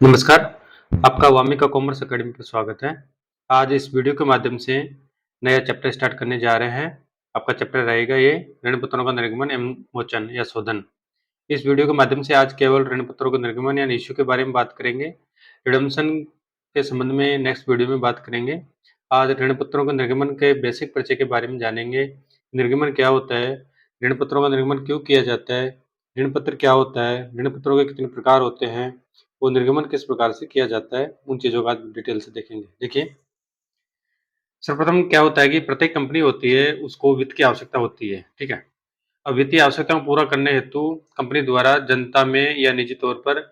नमस्कार, आपका Wamiqa commerce academy पर स्वागत है। आज इस वीडियो के माध्यम से नया चैप्टर स्टार्ट करने जा रहे हैं। आपका चैप्टर रहेगा ये ऋण पत्रों का निर्गमन एवं मोचन या शोधन। इस वीडियो के माध्यम से आज केवल ऋण पत्रों के निर्गमन यानी इश्यू के बारे में बात करेंगे। रिडम्पशन के संबंध में नेक्स्ट वीडियो में बात करेंगे। आज ऋण पत्रों के निर्गमन के बेसिक परिचय के बारे में जानेंगे। निर्गमन क्या होता है, ऋण पत्रों का निर्गमन क्यों किया जाता है, ऋण पत्र क्या होता है, ऋण पत्रों के कितने प्रकार होते हैं, वो निर्गमन किस प्रकार से किया जाता है, उन चीज़ों का आज डिटेल से देखेंगे। देखिए, सर्वप्रथम क्या होता है कि प्रत्येक कंपनी होती है, उसको वित्त की आवश्यकता होती है, ठीक है? अब वित्तीय आवश्यकताओं को पूरा करने हेतु कंपनी द्वारा जनता में या निजी तौर पर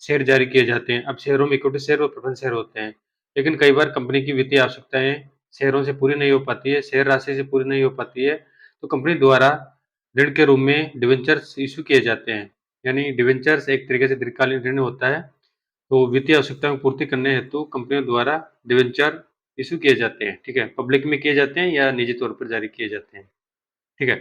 शेयर जारी किए जाते हैं। अब शेयरों में इक्विटी शेयर और प्रेफरेंस शेयर होते हैं, लेकिन कई बार कंपनी की वित्तीय आवश्यकताएं शेयरों से पूरी नहीं हो पाती है, शेयर राशि से पूरी नहीं हो पाती है, तो कंपनी द्वारा ऋण के रूप में डिवेंचर्स इशू किए जाते हैं। यानी डिवेंचर्स एक तरीके से दीर्घकालीन ऋण होता है। तो वित्तीय आवश्यकताओं की पूर्ति करने हेतु कंपनियों द्वारा डिवेंचर इशू किए जाते हैं, ठीक है? पब्लिक में किए जाते हैं या निजी तौर पर जारी किए जाते हैं, ठीक है?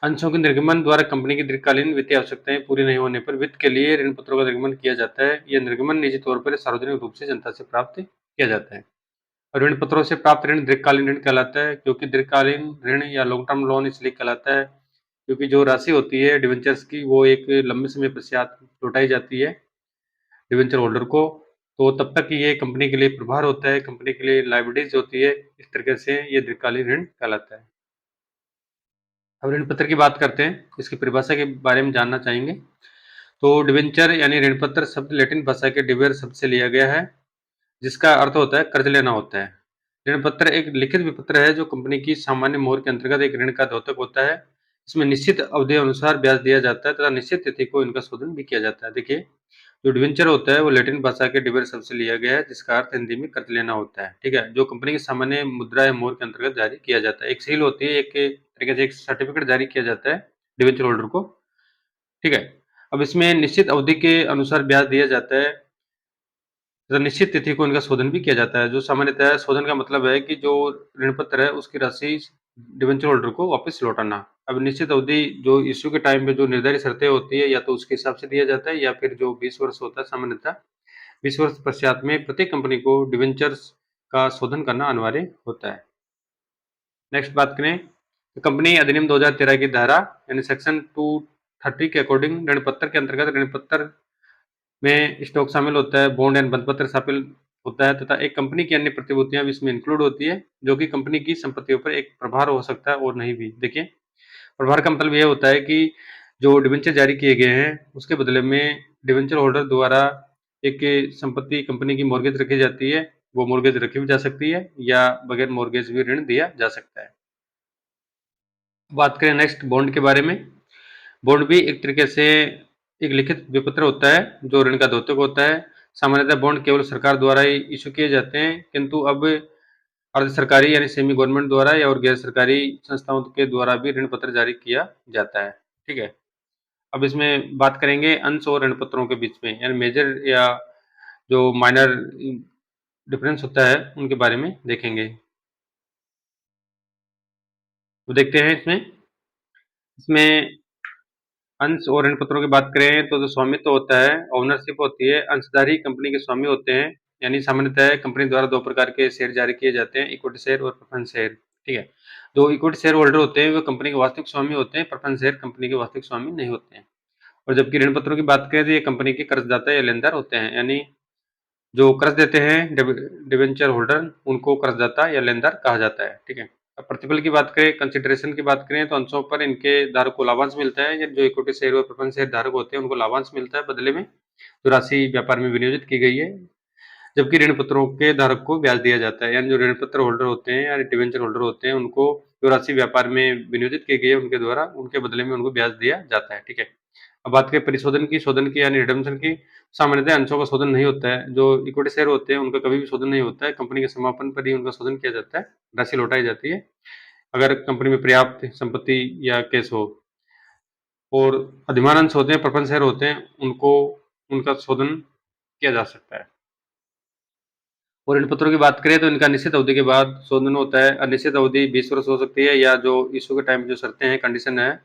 अंशों के निर्गमन द्वारा कंपनी की दीर्घकालीन वित्तीय आवश्यकताएं पूरी नहीं होने पर वित्त के लिए ऋण पत्रों का निर्गमन किया जाता है। यह निर्गमन निजी तौर पर सार्वजनिक रूप से जनता से प्राप्त किया जाता है। और ऋण पत्रों से प्राप्त ऋण दीर्घकालीन ऋण कहलाता है, क्योंकि दीर्घकालीन ऋण या लॉन्ग टर्म लोन इसलिए कहलाता है क्योंकि जो राशि होती है डिवेंचर्स की वो एक लंबे समय पश्चात लौटाई जाती है डिवेंचर होल्डर को। तो तब तक ये कंपनी के लिए प्रभार होता है, कंपनी के लिए लायबिलिटीज होती है। इस तरीके से ये दीर्घकालीन ऋण कहलाता है। अब ऋण पत्र की बात करते हैं, इसकी परिभाषा के बारे में जानना चाहेंगे। तो डिवेंचर यानी ऋण पत्र शब्द लैटिन भाषा के डिवेर शब्द से लिया गया है, जिसका अर्थ होता है कर्ज लेना होता है। ऋण पत्र एक लिखित विपत्र है जो कंपनी की सामान्य मोहर के अंतर्गत एक ऋण का द्योतक होता है। इसमें निश्चित अवधि अनुसार ब्याज दिया जाता है तथा निश्चित तिथि को इनका शोधन भी किया जाता है। देखिए, जो डिवेंचर होता है वो लैटिन भाषा के डिवेर शब्द से लिया गया है, जिसका अर्थ हिंदी में कर्ज लेना होता है, ठीक है? जो कंपनी की सामान्य मुद्रा या मोहर के अंतर्गत जारी किया जाता है। एक सील होती है, एक तरीके से एक सर्टिफिकेट जारी किया जाता है डिवेंचर होल्डर को, ठीक है? अब इसमें निश्चित अवधि के अनुसार ब्याज दिया जाता है तथा निश्चित तिथि को इनका शोधन भी किया जाता है। जो सामान्यतः शोधन का मतलब है कि जो ऋण पत्र है उसकी राशि डिवेंचर होल्डर को वापस लौटाना। अब निश्चित अवधि जो इश्यू के टाइम पे जो निर्धारित शर्तें होती है या तो उसके हिसाब से दिया जाता है या फिर जो 20 वर्ष होता है सामान्यतः 20 वर्ष पश्चात में प्रत्येक कंपनी को डिवेंचर्स का शोधन करना अनिवार्य होता है। नेक्स्ट बात करें तो कंपनी अधिनियम 2013 की धारा यानी सेक्शन 230 के अकॉर्डिंग ऋण पत्र के अंतर्गत ऋण पत्र में स्टॉक शामिल होता है, बॉन्ड एंड बंध पत्र शामिल होता है तथा एक कंपनी की अन्य प्रतिभूतियां भी इसमें इंक्लूड होती है, जो कि कंपनी की संपत्तियों पर एक प्रभार हो सकता है और नहीं भी। देखिए, प्रभार का मतलब यह होता है कि जो डिवेंचर जारी किए गए हैं उसके बदले में डिवेंचर होल्डर द्वारा एक संपत्ति कंपनी की मॉर्गेज रखी जाती है। वो मॉर्गेज रखी भी जा सकती है या बगैर मॉर्गेज भी ऋण दिया जा सकता है। बात करें नेक्स्ट बॉन्ड के बारे में। बॉन्ड भी एक तरीके से एक लिखित विपत्र होता है जो ऋण का द्योतक होता है। सामान्यतः बॉन्ड केवल सरकार द्वारा ही इशू किए जाते हैं, किंतु अब अर्ध सरकारी यानी सेमी गवर्नमेंट द्वारा या और गैर सरकारी संस्थाओं के द्वारा भी ऋण पत्र जारी किया जाता है, ठीक है? अब इसमें बात करेंगे अंश और ऋण पत्रों के बीच में यानी मेजर या जो माइनर डिफरेंस होता है उनके बारे में देखेंगे। तो देखते हैं इसमें इसमें अंश और ऋण पत्रों की बात करें तो जो स्वामित्व होता है, ओनरशिप होती है, अंशधारी कंपनी के स्वामी होते हैं। यानी सामान्यतः कंपनी द्वारा दो प्रकार के शेयर जारी किए जाते हैं, इक्विटी शेयर और प्रेफरेंस शेयर, ठीक है? जो इक्विटी शेयर होल्डर होते हैं वो कंपनी के वास्तविक स्वामी होते हैं, प्रेफरेंस शेयर कंपनी के वास्तविक स्वामी नहीं होते हैं। और जबकि ऋण पत्रों की बात करें तो ये कंपनी के कर्जदाता या लेनदार होते हैं। यानी जो कर्ज देते हैं डिवेंचर होल्डर उनको कर्जदाता या लेनदार कहा जाता है, ठीक है? अब प्रतिफल की बात करें, कंसिडरेशन की बात करें तो अंशों पर इनके धारक को लाभांश मिलता है। जो इक्विटी शेयर और प्रेफरेंस शेयर धारक होते हैं उनको लाभांश मिलता है बदले में जो राशि व्यापार में विनियोजित की गई है। जबकि ऋण पत्रों के धारक को ब्याज दिया जाता है। यानी जो ऋण पत्र होल्डर होते हैं या डिवेंचर होल्डर होते हैं उनको जो राशि व्यापार में विनियोजित की गई है उनके द्वारा उनके बदले में उनको ब्याज दिया जाता है, ठीक है? अब बात करें परिशोधन की, शोधन की यानी रिडम्पशन की। सामान्यतः अंशों का शोधन नहीं होता है। जो इक्विटी शेयर होते हैं उनका कभी भी शोधन नहीं होता है। कंपनी के समापन पर ही उनका शोधन किया जाता है, राशि लौटाई जाती है अगर कंपनी में पर्याप्त संपत्ति या कैश हो। और अधिमान अंश होते हैं, प्रेफरेंस शेयर होते हैं, उनको उनका शोधन किया जा सकता है। और ऋण पत्रों की बात करें तो इनका निश्चित अवधि के बाद शोधन होता है। अनिश्चित अवधि 20 वर्ष हो सकती है या जो इशू के टाइम जो शर्तें हैं, कंडीशन है,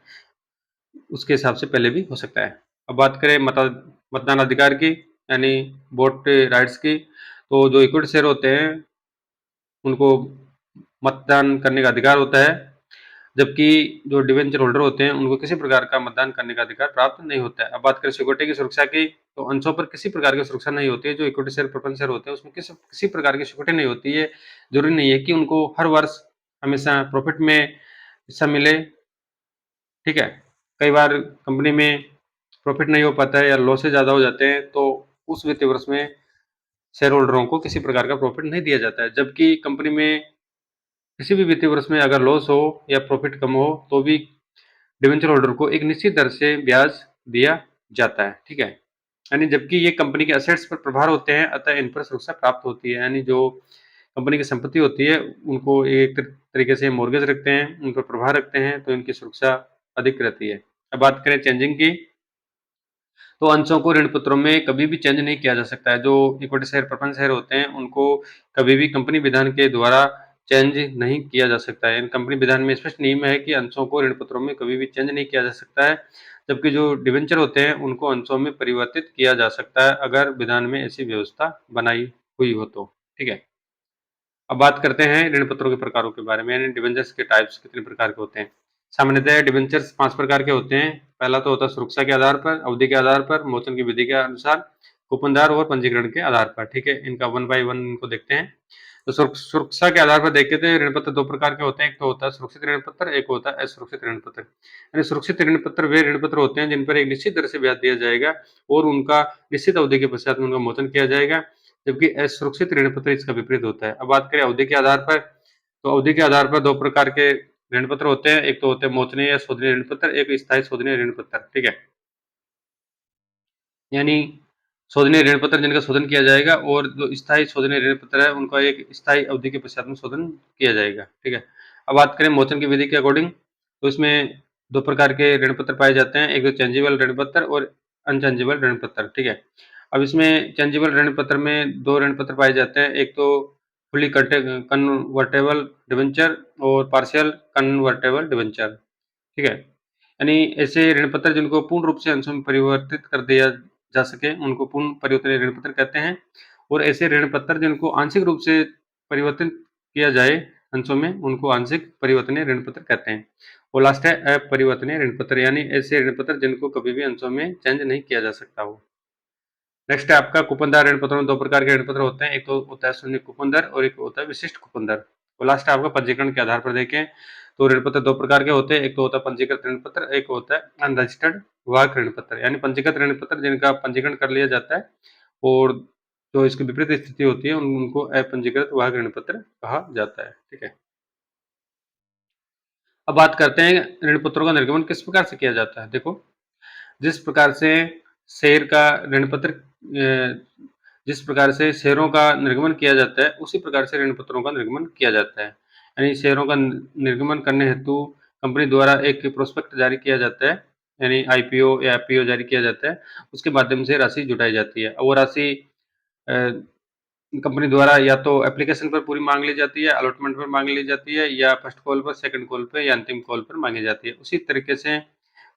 उसके हिसाब से पहले भी हो सकता है। अब बात करें मतदान अधिकार की, यानी बोट राइट्स की। तो जो इक्विटी शेयर होते हैं उनको मतदान करने का अधिकार होता है, जबकि जो डिवेंचर होल्डर होते हैं उनको किसी प्रकार का मतदान करने का अधिकार प्राप्त नहीं होता है। अब बात करें सिक्योरिटी की सुरक्षा की, तो अंशों पर किसी प्रकार की सुरक्षा नहीं होती है। जो इक्विटी शेयर प्रेफरेंस शेयर होते हैं उसमें किसी प्रकार की सिक्योरिटी नहीं होती है। जरूरी नहीं है कि उनको हर वर्ष हमेशा प्रॉफिट में हिस्सा मिले, ठीक है। कई बार कंपनी में प्रॉफिट नहीं हो पाता है या लॉसेज ज़्यादा हो जाते हैं, तो उस वित्तीय वर्ष में शेयर होल्डरों को किसी प्रकार का प्रॉफिट नहीं दिया जाता है। जबकि कंपनी में किसी भी वित्तीय वर्ष में अगर लॉस हो या प्रॉफिट कम हो तो भी डिवेंचर होल्डर को एक निश्चित दर से ब्याज दिया जाता है, ठीक है। यानी जबकि ये कंपनी के असेट्स पर प्रभार होते हैं, अतः इन पर सुरक्षा प्राप्त होती है। यानी जो कंपनी की संपत्ति होती है उनको एक तरीके से मॉर्गेज रखते हैं, उन पर प्रभार रखते हैं, तो इनकी सुरक्षा अधिक रहती है। अब बात करें चेंजिंग की, तो अंशों को ऋण पत्रों में कभी भी चेंज नहीं किया जा सकता है। जो इक्विटी शेयर प्रेफरेंस शेयर होते हैं उनको कभी भी कंपनी विधान के द्वारा चेंज नहीं किया जा सकता है। कंपनी विधान में स्पष्ट नियम है कि अंशों को ऋण पत्रों में कभी भी चेंज नहीं किया जा सकता है, जबकि जो डिवेंचर होते हैं उनको अंशों में परिवर्तित किया जा सकता है अगर विधान में ऐसी व्यवस्था बनाई हुई हो तो, ठीक है। अब बात करते हैं ऋण पत्रों के प्रकारों के बारे में, यानी डिवेंचर्स के टाइप्स कितने प्रकार के होते हैं। सामान्यतः डिवेंचर्स 5 प्रकार के होते हैं। पहला तो होता है सुरक्षा के आधार पर, अवधि के आधार पर, मोचन की विधि के अनुसार, कूपनदार और पंजीकरण के आधार पर, ठीक है। इनका वन बाय वन इनको देखते हैं। तो सुरक्षा के आधार पर देखें तो ऋण पत्र 2 प्रकार के होते हैं। एक तो होता है सुरक्षित ऋण पत्र, एक होता है असुरक्षित ऋण पत्र। यानी सुरक्षित ऋण पत्र वे ऋण पत्र होते हैं जिन पर एक निश्चित दर से ब्याज दिया जाएगा और उनका निश्चित अवधि के पश्चात में उनका मोचन किया जाएगा, जबकि असुरक्षित ऋण पत्र इसका विपरीत होता है। अब बात करें अवधि के आधार पर, तो अवधि के आधार पर 2 प्रकार के ऋण पत्र होते हैं। एक तो होते हैं मोचनीय या शोधनीय ऋण पत्र, एक स्थायी शोधनीय ऋण पत्र, ठीक है। यानी शोधनीय ऋण पत्र जिनका शोधन किया जाएगा और जो स्थायी शोधनीय ऋण पत्र है उनका एक स्थायी अवधि के पश्चात में शोधन किया जाएगा, ठीक है। अब बात करें मोचन की विधि के अकॉर्डिंग, तो इसमें 2 प्रकार के ऋण पत्र पाए जाते हैं। एक तो चेंजेबल ऋण पत्र और अनचेंजेबल ऋण पत्र, ठीक है। अब इसमें चेंजेबल ऋण पत्र में 2 ऋण पत्र पाए जाते हैं। एक तो फुली कन्वर्टेबल डिबेंचर और पार्शियल कन्वर्टेबल डिबेंचर, ठीक है। यानी ऐसे ऋण पत्र जिनको पूर्ण रूप से अंशों में परिवर्तित कर दिया जा सके उनको पूर्ण परिवर्तनीय ऋण पत्र कहते हैं, और ऐसे ऋण पत्र जिनको आंशिक रूप से परिवर्तित किया जाए अंशों में उनको आंशिक परिवर्तनीय ऋण पत्र कहते हैं। और लास्ट है अपरिवर्तनीय ऋण पत्र, यानी ऐसे ऋण पत्र जिनको कभी भी अंशों में चेंज नहीं किया जा सकता हो। नेक्स्ट है आपका कूपनदार ऋण पत्रों में 2 प्रकार के ऋण पत्र होते हैं। एक तो होता है शून्य कूपन दर और एक होता है विशिष्ट कूपन दर। और लास्ट है आपका पंजीकरण के आधार पर देखें तो ऋण पत्र 2 प्रकार के होते हैं। एक तो होता है पंजीकृत ऋण पत्र, एक होता है अनरजिस्टर्ड वाहक ऋण पत्र। यानी पंजीकृत ऋण पत्र जिनका पंजीकरण कर लिया जाता है और जो इसकी विपरीत स्थिति होती है उनको अपंजीकृत वाहक ऋण पत्र कहा जाता है, ठीक है। अब बात करते हैं ऋण पत्रों का निर्गमन किस प्रकार से किया जाता है। देखो, जिस प्रकार से शेयर का ऋण पत्र जिस प्रकार से शेयरों का निर्गमन किया जाता है उसी प्रकार से ऋण पत्रों का निर्गमन किया जाता है। यानी शेयरों का निर्गमन करने हेतु कंपनी द्वारा एक प्रोस्पेक्ट जारी किया जाता है, यानी आईपीओ या एफपीओ जारी किया जाता है। उसके माध्यम से राशि जुटाई जाती है और वो राशि कंपनी द्वारा या तो एप्लीकेशन पर पूरी मांग ली जाती है, अलॉटमेंट पर मांग ली जाती है, या फर्स्ट कॉल पर, सेकंड कॉल पर या अंतिम कॉल पर मांगी जाती है। उसी तरीके से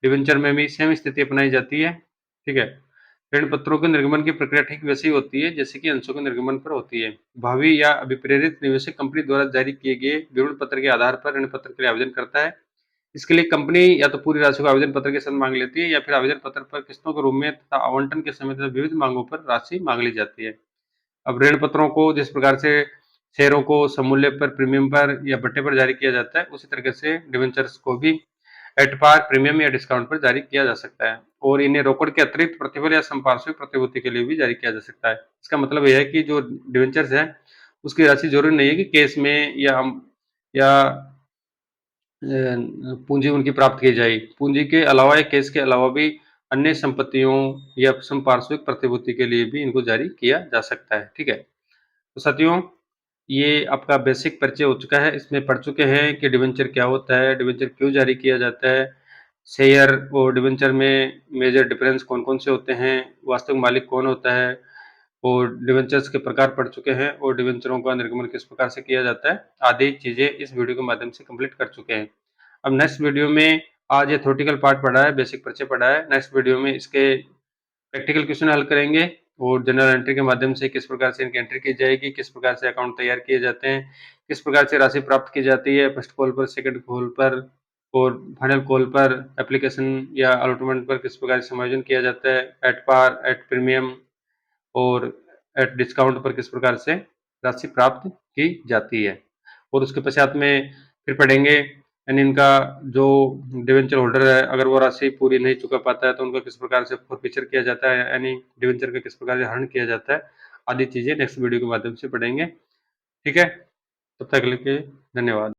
डिवेंचर में भी सेम स्थिति अपनाई जाती है, ठीक है। ऋण पत्रों के निर्गमन की प्रक्रिया ठीक वैसी होती है जैसे कि अंशों के निर्गमन पर होती है। भावी या अभिप्रेरित निवेशक कंपनी द्वारा जारी किए गए विवरण पत्र के आधार पर ऋण पत्र के लिए आवेदन करता है। इसके लिए कंपनी या तो पूरी राशि को आवेदन पत्र के साथ मांग लेती है या फिर आवेदन पत्र पर किस्तों के रूप में तथा आवंटन के समय तथा विविध मांगों पर राशि मांग ली जाती है। अब ऋण पत्रों को जिस प्रकार से शेयरों को समूल्य पर, प्रीमियम पर या बट्टे पर जारी किया जाता है उसी तरीके से डिवेंचर्स को भी एट पार, प्रीमियम या डिस्काउंट पर जारी किया जा सकता है, और इन्हें रोकड़ के अतिरिक्त प्रतिफल या संपार्श्विक प्रतिभूति के लिए भी जारी किया जा सकता है। इसका मतलब यह है कि जो डिवेंचर्स है उसकी राशि जरूरी नहीं है कि कैश में या पूंजी उनकी प्राप्त की जाए। पूंजी के अलावा या कैश के अलावा भी अन्य संपत्तियों या संपार्श्विक प्रतिभूति के लिए भी इनको जारी किया जा सकता है, ठीक है। तो साथियों, ये आपका बेसिक परिचय हो चुका है। इसमें पढ़ चुके हैं कि डिवेंचर क्या होता है, डिवेंचर क्यों जारी किया जाता है, शेयर और डिवेंचर में मेजर डिफरेंस कौन कौन से होते हैं, वास्तविक मालिक कौन होता है, और डिवेंचर्स के प्रकार पढ़ चुके हैं और डिवेंचरों का निर्गमन किस प्रकार से किया जाता है, आदि चीज़ें इस वीडियो के माध्यम से कंप्लीट कर चुके हैं। अब नेक्स्ट वीडियो में आज ये थ्योरेटिकल पार्ट पढ़ा है, बेसिक परिचय पढ़ा है। नेक्स्ट वीडियो में इसके प्रैक्टिकल क्वेश्चन हल करेंगे और जनरल एंट्री के माध्यम से किस प्रकार से इनकी एंट्री की जाएगी, किस प्रकार से अकाउंट तैयार किए जाते हैं, किस प्रकार से राशि प्राप्त की जाती है फर्स्ट कॉल पर, सेकंड कॉल पर और फाइनल कॉल पर, एप्लीकेशन या अलॉटमेंट पर किस प्रकार से समायोजन किया जाता है, एट पार, एट प्रीमियम और एट डिस्काउंट पर किस प्रकार से राशि प्राप्त की जाती है। और उसके पश्चात में फिर पढ़ेंगे यानी इनका जो डिवेंचर होल्डर है अगर वो राशि पूरी नहीं चुका पाता है तो उनका किस प्रकार से फॉरफीचर किया जाता है, यानी डिवेंचर का किस प्रकार से हरण किया जाता है, आदि चीजें नेक्स्ट वीडियो के माध्यम से पढ़ेंगे। ठीक है, तब तक के लिए धन्यवाद।